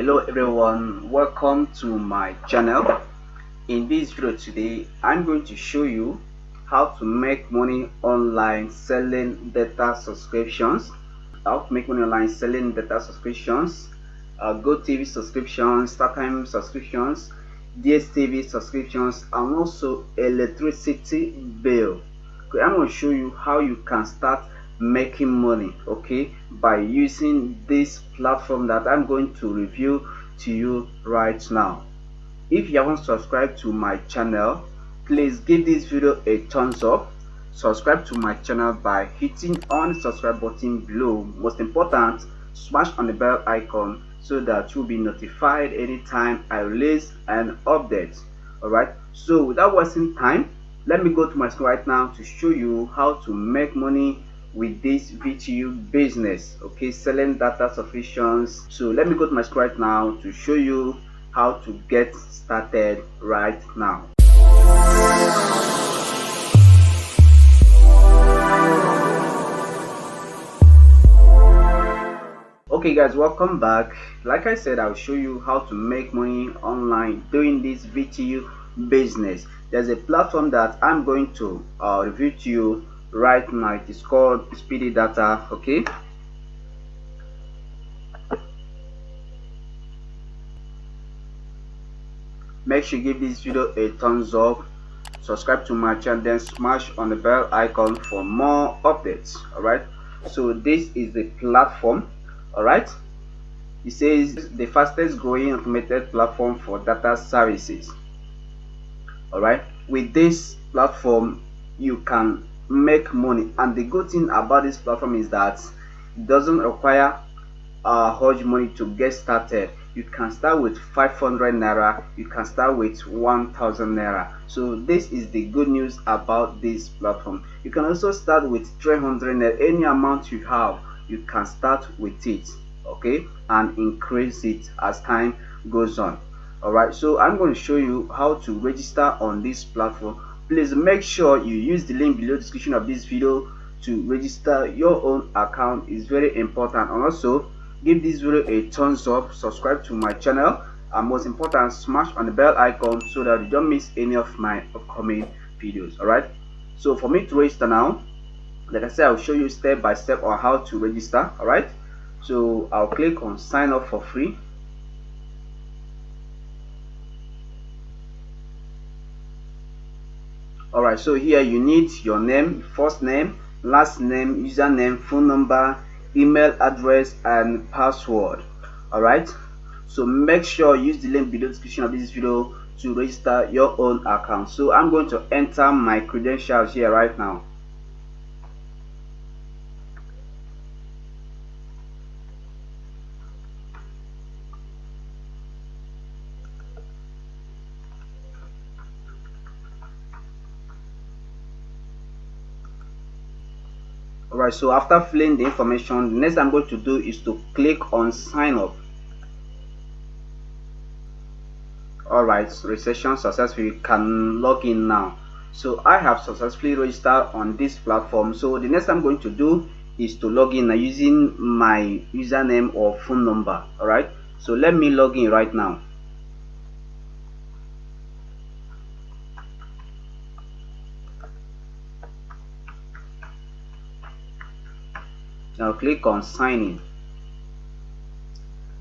Hello everyone, welcome to my channel. In this video today I'm going to show you how to make money online selling data subscriptions, Go TV subscriptions, StarTime subscriptions, DSTV subscriptions, and also electricity bill. Okay, I'm going to show you how you can start making money, okay, by using this platform that I'm going to review to you right now. If you haven't subscribed to my channel, please give this video a thumbs up. Subscribe to my channel by hitting on the subscribe button below. Most important, smash on the bell icon so that you'll be notified anytime I release an update. Alright, so without wasting time, let me go to my screen right now to show you how to make money with this VTU business, okay, selling data subscriptions. So let me go to my screen right now to show you how to get started right now. Okay guys, welcome back. Like I said, I'll show you how to make money online doing this VTU business. There's a platform that I'm going to review to you right now. It is called Speedy Data. Okay, make sure you give this video a thumbs up, subscribe to my channel, then smash on the bell icon for more updates. All right, so this is the platform. All right, it says the fastest growing automated platform for data services. All right, with this platform you can make money, and the good thing about this platform is that it doesn't require huge money to get started. You can start with 500 naira, you can start with 1000 naira. So this is the good news about this platform. You can also start with 300 naira. Any amount you have, you can start with it, okay, and increase it as time goes on. All right, so I'm going to show you how to register on this platform. Please make sure you use the link below the description of this video to register your own account. Is very important. And also give this video a thumbs up, subscribe to my channel, and most important, smash on the bell icon so that you don't miss any of my upcoming videos. All right, so for me to register now, like I said, I'll show you step by step on how to register. All right, so I'll click on sign up for free. All right, so here you need your name, first name, last name, username, phone number, email address, and password. All right, so make sure you use the link below the description of this video to register your own account. So I'm going to enter my credentials here right now. Alright, so after filling the information, the next I'm going to do is to click on sign up. Alright, so registration successful. You can log in now. So I have successfully registered on this platform. So the next I'm going to do is to log in using my username or phone number. Alright, so let me log in right now. Now click on sign in.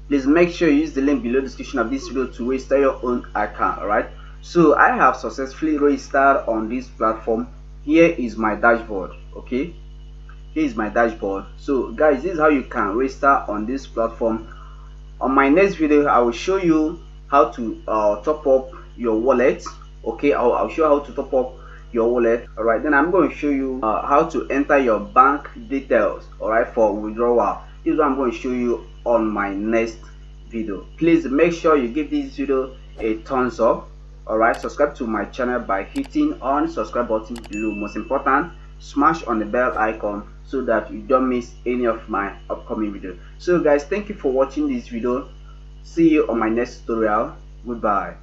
Please make sure you use the link below the description of this video to register your own account. Alright, so I have successfully registered on this platform. Here is my dashboard. Okay, here is my dashboard. So guys, this is how you can register on this platform. On my next video, I will show you how to top up your wallet. Okay, I'll show you how to top up your wallet. All right, then I'm going to show you how to enter your bank details, all right, for withdrawal. This is what I'm going to show you on my next video. Please make sure you give this video a thumbs up. All right, subscribe to my channel by hitting on the subscribe button below. Most important, smash on the bell icon so that you don't miss any of my upcoming videos. So guys, thank you for watching this video. See you on my next tutorial. Goodbye.